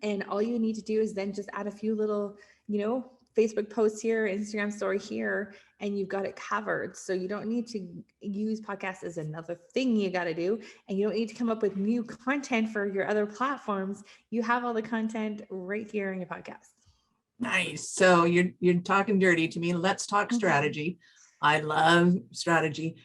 And all you need to do is then just add a few little, Facebook posts here, Instagram story here, and you've got it covered. So you don't need to use podcasts as another thing you got to do. And you don't need to come up with new content for your other platforms. You have all the content right here in your podcast. Nice. So you're talking dirty to me. Let's talk strategy. I love strategy.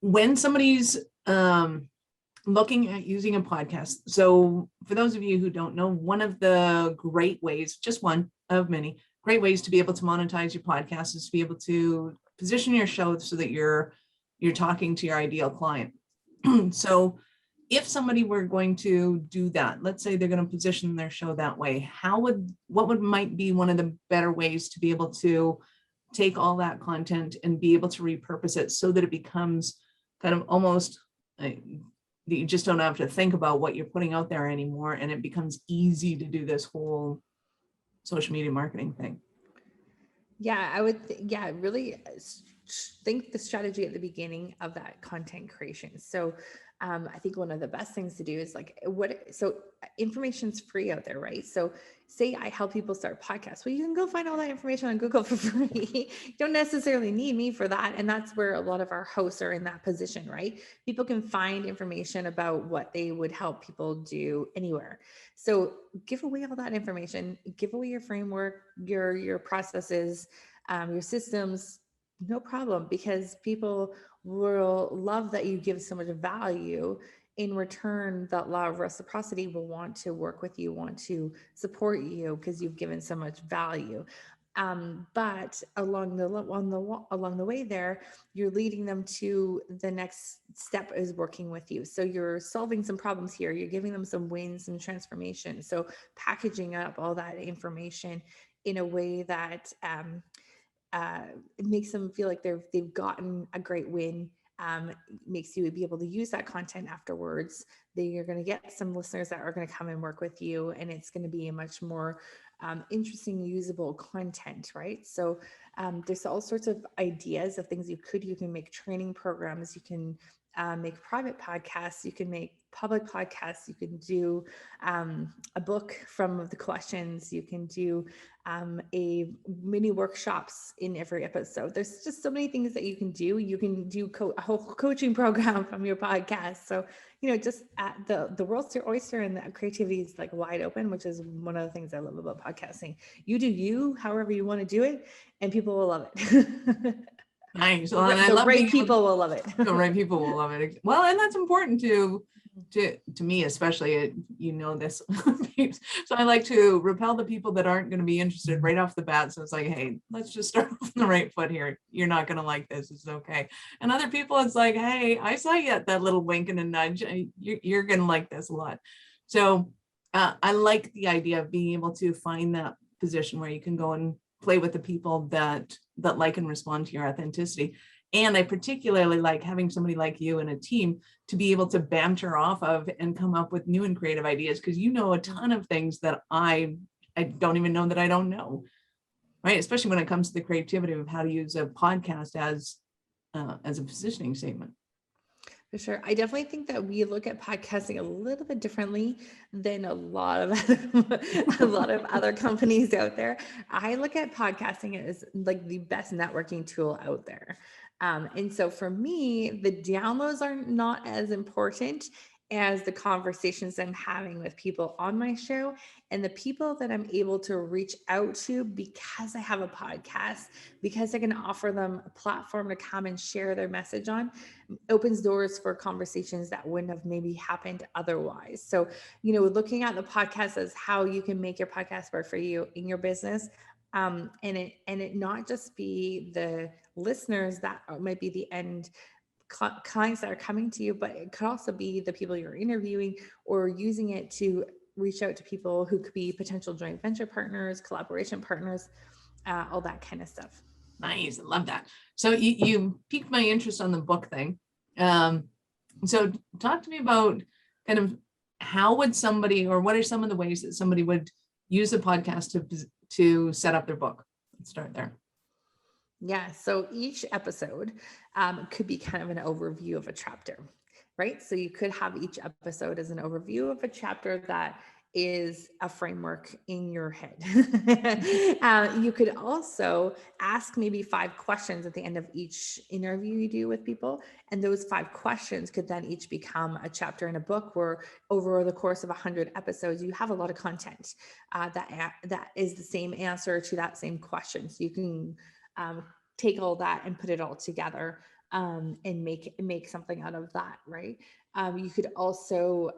When somebody's looking at using a podcast. So for those of you who don't know, one of the great ways, just one of many great ways to be able to monetize your podcast is to be able to position your show so that you're talking to your ideal client. So if somebody were going to do that, let's say they're going to position their show that way, what might be one of the better ways to be able to take all that content and be able to repurpose it so that it becomes kind of almost you just don't have to think about what you're putting out there anymore, and it becomes easy to do this whole social media marketing thing? Yeah, I would, really think the strategy at the beginning of that content creation. So I think one of the best things to do is so information's free out there, right? So say I help people start podcasts. Well, you can go find all that information on Google for free. You don't necessarily need me for that. And that's where a lot of our hosts are in that position, right? People can find information about what they would help people do anywhere. So give away all that information, give away your framework, your processes, your systems, no problem, because people will love that you give so much value. In return, that law of reciprocity will want to work with you, want to support you because you've given so much value. But along the way there, you're leading them to the next step is working with you. So you're solving some problems here. You're giving them some wins and transformation. So packaging up all that information in a way that it makes them feel like they've gotten a great win. Makes you be able to use that content afterwards. Then you're going to get some listeners that are going to come and work with you, and it's going to be a much more interesting, usable content, right? So there's all sorts of ideas of things you can make training programs, you can make private podcasts, you can make public podcasts, you can do a book from the questions, you can do a mini workshops in every episode. There's just so many things that you can do. You can do a whole coaching program from your podcast. So, just the world's your oyster, and the creativity is like wide open, which is one of the things I love about podcasting. You do you, however you want to do it, and people will love it. Nice. Well, and the right people will love it. The right people will love it. Well, and that's important to me, especially, this. So I like to repel the people that aren't going to be interested right off the bat. So it's like, hey, let's just start off on the right foot here. You're not going to like this. It's okay. And other people, it's like, hey, I saw you at that little wink and a nudge. You're going to like this a lot. So I like the idea of being able to find that position where you can go and play with the people that like and respond to your authenticity. And I particularly like having somebody like you and a team to be able to banter off of and come up with new and creative ideas, because you know a ton of things that I don't even know that I don't know, right? Especially when it comes to the creativity of how to use a podcast as a positioning statement. For sure. I definitely think that we look at podcasting a little bit differently than a lot of other companies out there. I look at podcasting as like the best networking tool out there. And so for me, the downloads are not as important. as the conversations I'm having with people on my show and the people that I'm able to reach out to because I have a podcast, because I can offer them a platform to come and share their message on, opens doors for conversations that wouldn't have maybe happened otherwise. So, looking at the podcast as how you can make your podcast work for you in your business. And it not just be the listeners that might be the end clients that are coming to you, but it could also be the people you're interviewing or using it to reach out to people who could be potential joint venture partners, collaboration partners, all that kind of stuff. Nice. I love that. So you piqued my interest on the book thing. So talk to me about kind of how would somebody, or what are some of the ways that somebody would use a podcast to set up their book? Let's start there. Yeah. So each episode could be kind of an overview of a chapter, right? So you could have each episode as an overview of a chapter that is a framework in your head. You could also ask maybe 5 questions at the end of each interview you do with people. And those 5 questions could then each become a chapter in a book where over the course of 100 episodes, you have a lot of content that is the same answer to that same question. So you can take all that and put it all together and make something out of that, right? You could also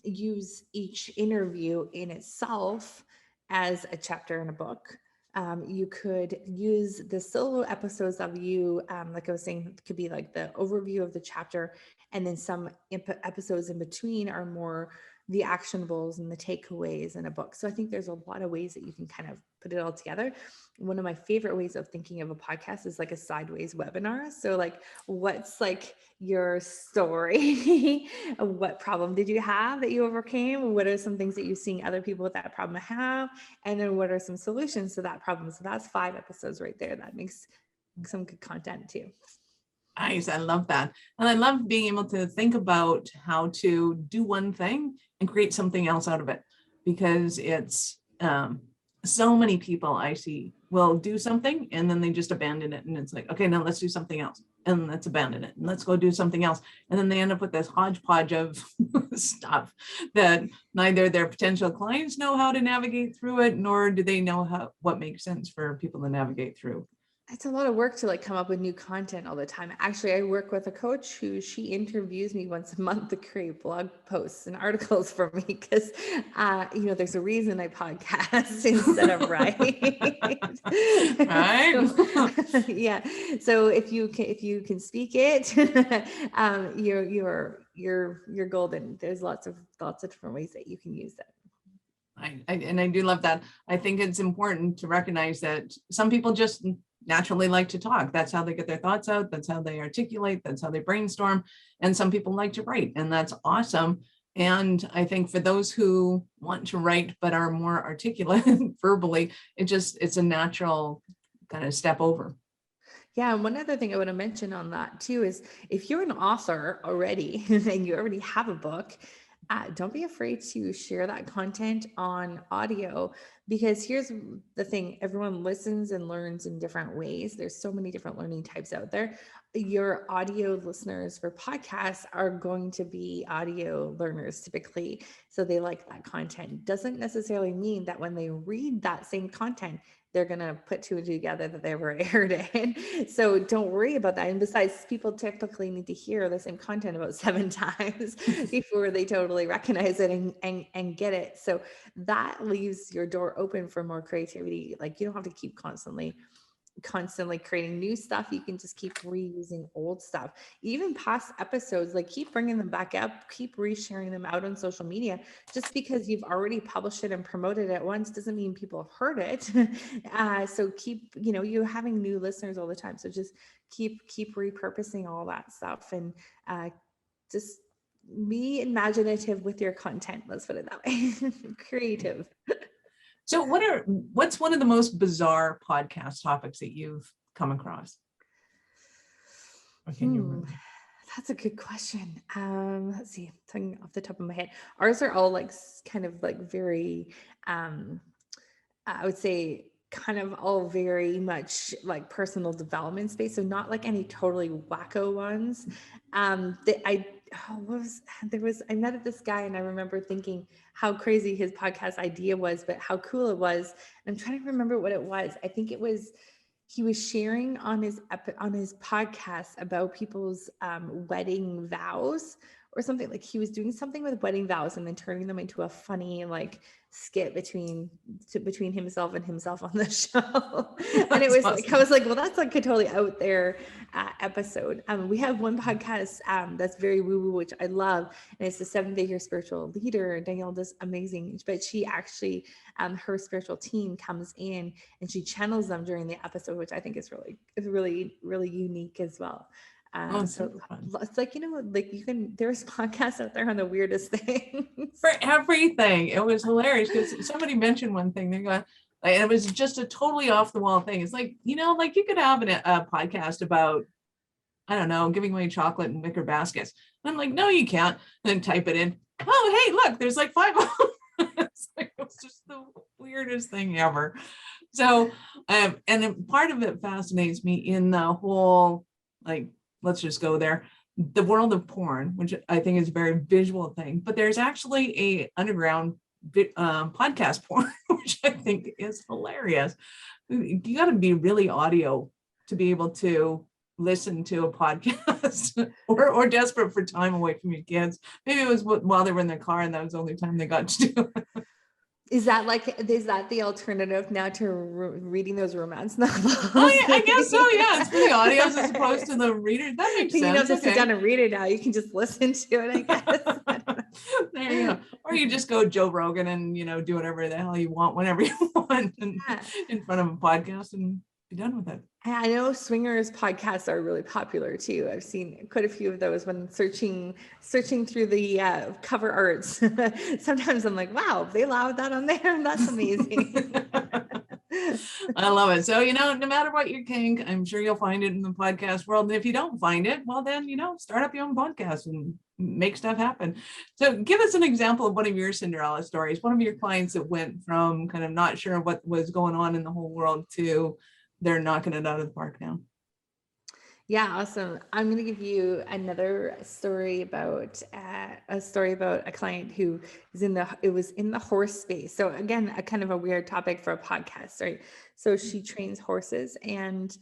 use each interview in itself as a chapter in a book. You could use the solo episodes of you, like I was saying, it could be like the overview of the chapter, and then some episodes in between are more the actionables and the takeaways in a book. So I think there's a lot of ways that you can kind of put it all together. One of my favorite ways of thinking of a podcast is like a sideways webinar. So like, what's like your story? What problem did you have that you overcame? What are some things that you've seen other people with that problem have? And then what are some solutions to that problem? So that's 5 episodes right there. That makes some good content too. Nice. I love that. And I love being able to think about how to do one thing and create something else out of it, because it's so many people I see will do something and then they just abandon it. And it's like, okay, now let's do something else. And let's abandon it. And let's go do something else. And then they end up with this hodgepodge of stuff that neither their potential clients know how to navigate through it, nor do they know what makes sense for people to navigate through. It's a lot of work to like come up with new content all the time. Actually, I work with a coach who she interviews me once a month to create blog posts and articles for me because, there's a reason I podcast instead of write. Right? So, yeah. So if you can speak it, you're golden. There's lots of different ways that you can use it. I do love that. I think it's important to recognize that some people just naturally like to talk. That's how they get their thoughts out. That's how they articulate. That's how they brainstorm. And some people like to write, and that's awesome. And I think for those who want to write but are more articulate verbally, it's a natural kind of step over. Yeah, and one other thing I want to mention on that too is if you're an author already and you already have a book, don't be afraid to share that content on audio, because here's the thing, everyone listens and learns in different ways. There's so many different learning types out there. Your audio listeners for podcasts are going to be audio learners typically. So they like that content. Doesn't necessarily mean that when they read that same content, they're going to put 2 and 2 together that they were aired in. So don't worry about that. And besides, people typically need to hear the same content about 7 times before they totally recognize it and get it. So that leaves your door open for more creativity. Like you don't have to keep constantly creating new stuff. You can just keep reusing old stuff, even past episodes, like keep bringing them back up, keep resharing them out on social media. Just because you've already published it and promoted it once doesn't mean people have heard it. So keep, you're having new listeners all the time. So just keep repurposing all that stuff and just be imaginative with your content. Let's put it that way. Creative. So what's one of the most bizarre podcast topics that you've come across? Or can you remember? That's a good question. Let's see, talking off the top of my head. Ours are all like kind of like very, I would say kind of all very much like personal development space. So not like any totally wacko ones. I met this guy and I remember thinking how crazy his podcast idea was, but how cool it was. And I'm trying to remember what it was. I think it was, he was sharing on his podcast about people's wedding vows or something. Like he was doing something with wedding vows and then turning them into a funny like skit between himself and himself on the show. And it was awesome. Like, I was like, well, that's like a totally out there episode. We have one podcast that's very woo-woo, which I love. And it's the 7-figure spiritual leader. Danielle does amazing, but she actually, her spiritual team comes in and she channels them during the episode, which I think is really unique as well. So it's like, like there's podcasts out there on the weirdest things for everything. It was hilarious because somebody mentioned one thing. They go, and it was just a totally off the wall thing. It's like, like you could have a podcast about, I don't know, giving away chocolate in wicker baskets. And I'm like, no, you can't. And then type it in. Oh, hey, look, there's like 5. It's like, it was just the weirdest thing ever. So, and then part of it fascinates me in the whole, like, let's just go there, the world of porn, which I think is a very visual thing, but there's actually a underground podcast porn, which I think is hilarious. You got to be really audio to be able to listen to a podcast or desperate for time away from your kids. Maybe it was while they were in their car and that was the only time they got to do it. Is that the alternative now to reading those romance novels? Oh yeah, I guess so. Yeah, it's for the audience as opposed to the reader. That makes sense. You don't have to sit down and read it now. You can just listen to it, I guess. There you go. Or you just go Joe Rogan and do whatever the hell you want whenever you want in front of a podcast and be done with it. I know swingers podcasts are really popular too. I've seen quite a few of those when searching through the cover arts. Sometimes I'm like, wow, they allowed that on there. That's amazing. I love it. So, no matter what your kink, I'm sure you'll find it in the podcast world. And if you don't find it, well, then, start up your own podcast and make stuff happen. So give us an example of one of your Cinderella stories, one of your clients that went from kind of not sure what was going on in the whole world to they're knocking it out of the park now. Yeah, awesome. I'm going to give you another story about a client who is in the horse space. So again, a kind of a weird topic for a podcast, right? So she trains horses and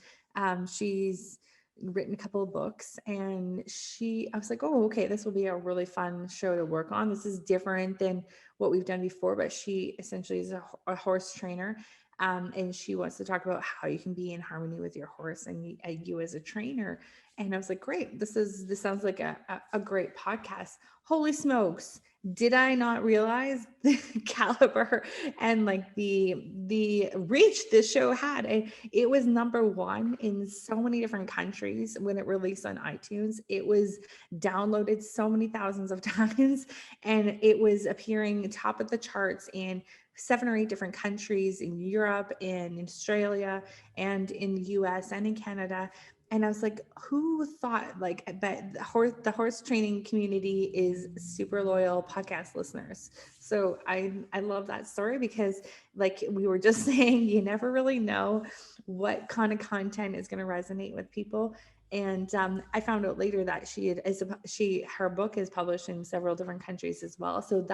she's written a couple of books and I was like, oh, okay, this will be a really fun show to work on. This is different than what we've done before, but she essentially is a horse trainer. And she wants to talk about how you can be in harmony with your horse and you as a trainer. And I was like, great, this sounds like a great podcast. Holy smokes. Did I not realize the caliber and like the reach this show had? It was #1 in so many different countries when it released on iTunes. It was downloaded so many thousands of times and it was appearing top of the charts in 7 or 8 different countries in Europe, in Australia, and in the US and in Canada. And I was like, who thought that the horse training community is super loyal podcast listeners. So I love that story because like we were just saying, you never really know what kind of content is going to resonate with people. And I found out later that her book is published in several different countries as well. So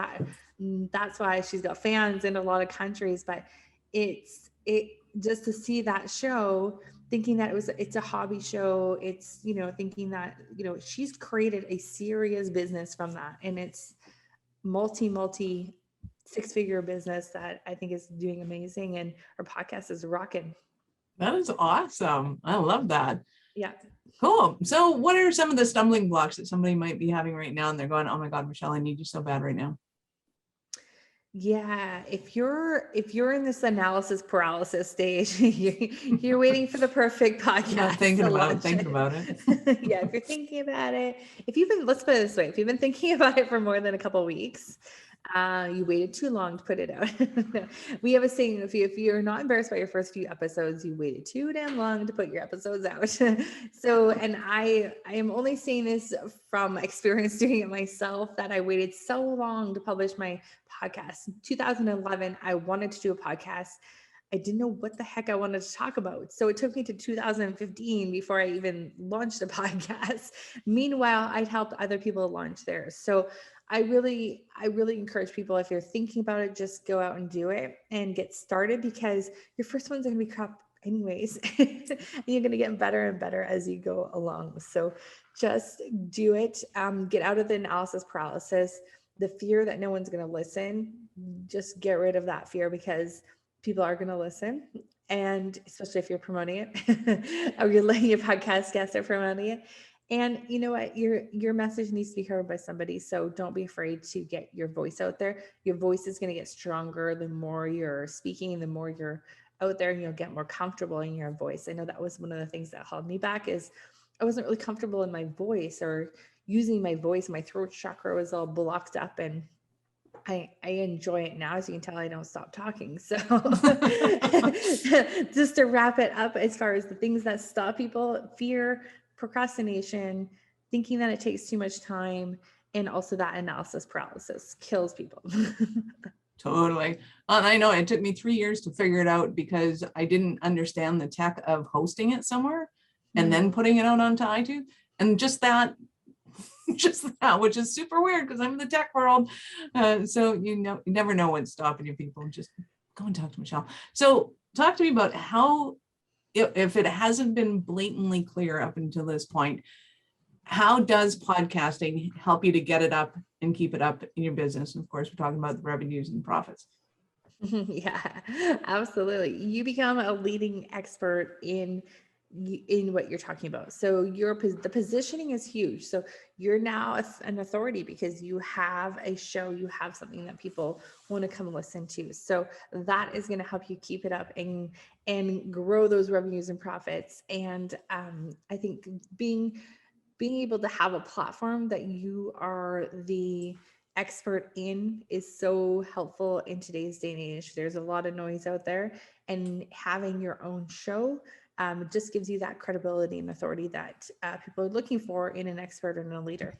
that's why she's got fans in a lot of countries. But it just to see that show, thinking that it's a hobby show, it's thinking that she's created a serious business from that, and it's multi 6-figure business that I think is doing amazing, and her podcast is rocking. That is awesome. I love that. Yeah. Cool. So what are some of the stumbling blocks that somebody might be having right now and they're going, oh my God, Michelle, I need you so bad right now? Yeah. If you're in this analysis paralysis stage, you're waiting for the perfect podcast. Yeah, thinking about it. Yeah. If you're thinking about it, let's put it this way, if you've been thinking about it for more than a couple of weeks, you waited too long to put it out. We have a saying, if you're not embarrassed by your first few episodes, you waited too damn long to put your episodes out. So, and I am only saying this from experience doing it myself, that I waited so long to publish my podcast. 2011, I wanted to do a podcast. I didn't know what the heck I wanted to talk about. So it took me to 2015 before I even launched a podcast. Meanwhile, I'd helped other people launch theirs. So I really encourage people, if you're thinking about it, just go out and do it and get started, because your first one's going to be crap anyways. And you're going to get better and better as you go along. So just do it. Get out of the analysis paralysis, the fear that no one's going to listen. Just get rid of that fear, because people are going to listen. And especially if you're promoting it or you're letting your podcast guests are promoting it. And you know what, your message needs to be heard by somebody. So don't be afraid to get your voice out there. Your voice is going to get stronger the more you're speaking, the more you're out there, and you'll get more comfortable in your voice. I know that was one of the things that held me back, is I wasn't really comfortable in my voice or using my voice. My throat chakra was all blocked up, and I enjoy it now. As you can tell, I don't stop talking. So just to wrap it up, as far as the things that stop people: fear, procrastination, thinking that it takes too much time, and also that analysis paralysis kills people. Totally. And I know it took me 3 years to figure it out, because I didn't understand the tech of hosting it somewhere and then putting it out onto iTunes. And just that, which is super weird, because I'm in the tech world. So, you never know what's stopping you people. Just go and talk to Michelle. So talk to me about how, if it hasn't been blatantly clear up until this point, how does podcasting help you to get it up and keep it up in your business? And of course, we're talking about the revenues and profits. Yeah, absolutely. You become a leading expert in what you're talking about. So the positioning is huge. So you're now an authority, because you have a show, you have something that people want to come listen to. So that is going to help you keep it up and grow those revenues and profits. And I think being able to have a platform that you are the expert in is so helpful in today's day and age. There's a lot of noise out there, and having your own show just gives you that credibility and authority that people are looking for in an expert and a leader.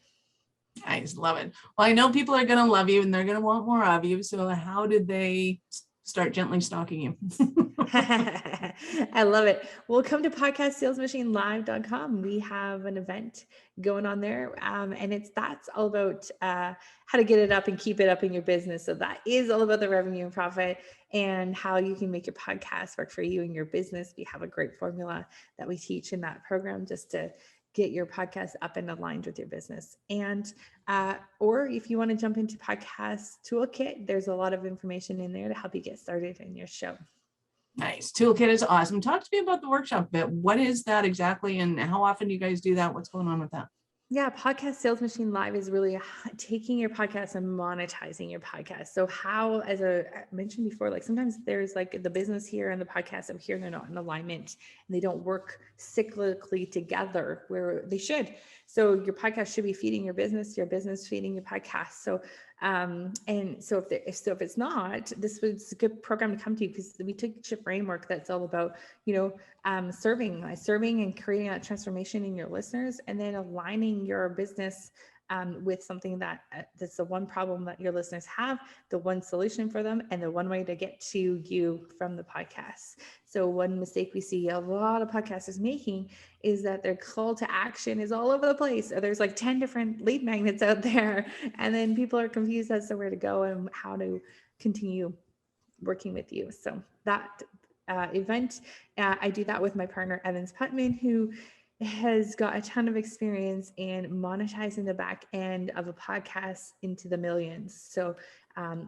I just love it. Well, I know people are going to love you, and they're going to want more of you. So how did they start gently stalking you? I love it. Well, come to podcastsalesmachinelive.com. We have an event going on there. And that's all about how to get it up and keep it up in your business. So that is all about the revenue and profit, and how you can make your podcast work for you and your business. We have a great formula that we teach in that program, just to get your podcast up and aligned with your business. And or if you want to jump into Podcast Toolkit, there's a lot of information in there to help you get started in your show. Nice. Toolkit is awesome. Talk to me about the workshop bit. What is that exactly, and how often do you guys do that? What's going on with that? Yeah, Podcast Sales Machine Live is really taking your podcast and monetizing your podcast. So how, as I mentioned before, like sometimes there's like the business here and the podcast over here, they're not in alignment, and they don't work cyclically together where they should. So your podcast should be feeding your business feeding your podcast. So and so if it's not, this was a good program to come to, because we took a framework that's all about, serving and creating that transformation in your listeners, and then aligning your business with something that's the one problem that your listeners have, the one solution for them, and the one way to get to you from the podcast. So one mistake we see a lot of podcasters making is that their call to action is all over the place. Or there's like 10 different lead magnets out there, and then people are confused as to where to go and how to continue working with you. So that event, I do that with my partner, Evans Putman, who has got a ton of experience in monetizing the back end of a podcast into the millions. So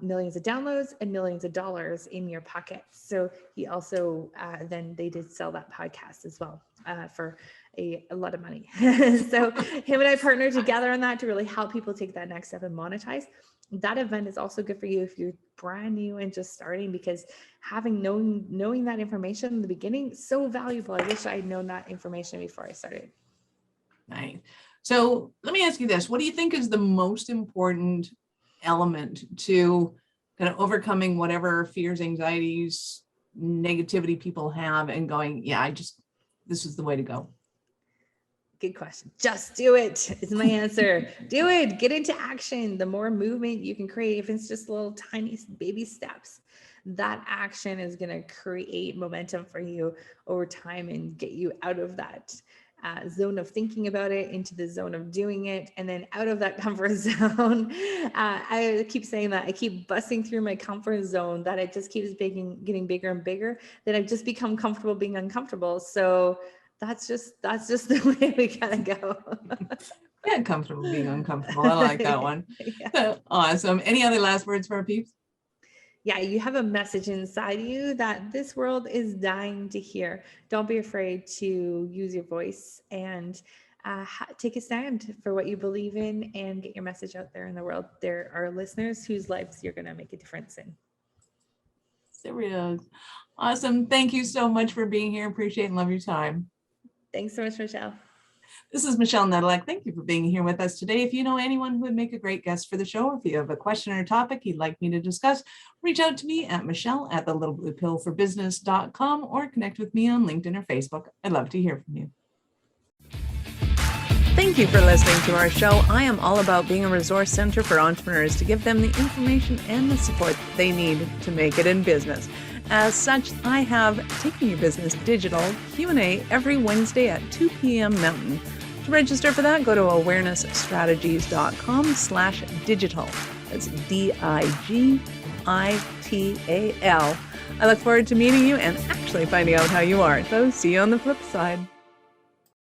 millions of downloads and millions of dollars in your pocket. So he also, then they did sell that podcast as well for a lot of money. So him and I partnered together on that to really help people take that next step and monetize. That event is also good for you if you're brand new and just starting, because knowing that information in the beginning is so valuable. I wish I had known that information before I started. Nice. So let me ask you this. What do you think is the most important element to kind of overcoming whatever fears, anxieties, negativity people have, and going, yeah, this is the way to go? Good question. Just do it is my answer. Do it. Get into action. The more movement you can create, if it's just little tiny baby steps, that action is going to create momentum for you over time and get you out of that zone of thinking about it into the zone of doing it, and then out of that comfort zone. I keep saying that I keep busting through my comfort zone, that it just keeps getting bigger and bigger, that I've just become comfortable being uncomfortable. So that's just the way we gotta go. Yeah, comfortable being uncomfortable. I like that one. Yeah. Awesome. Any other last words for our peeps? Yeah, you have a message inside you that this world is dying to hear. Don't be afraid to use your voice and take a stand for what you believe in and get your message out there in the world. There are listeners whose lives you're going to make a difference in. Serious. Awesome. Thank you so much for being here. Appreciate and love your time. Thanks so much, Michelle. This is Michelle Nedelec. Thank you for being here with us today. If you know anyone who would make a great guest for the show, or if you have a question or topic you'd like me to discuss, reach out to me at michelle@thelittlebluepillforbusiness.com or connect with me on LinkedIn or Facebook. I'd love to hear from you. Thank you for listening to our show. I am all about being a resource center for entrepreneurs to give them the information and the support they need to make it in business. As such, I have Taking Your Business Digital Q&A every Wednesday at 2 p.m. Mountain. To register for that, go to awarenessstrategies.com/digital. That's DIGITAL. I look forward to meeting you and actually finding out how you are. So see you on the flip side.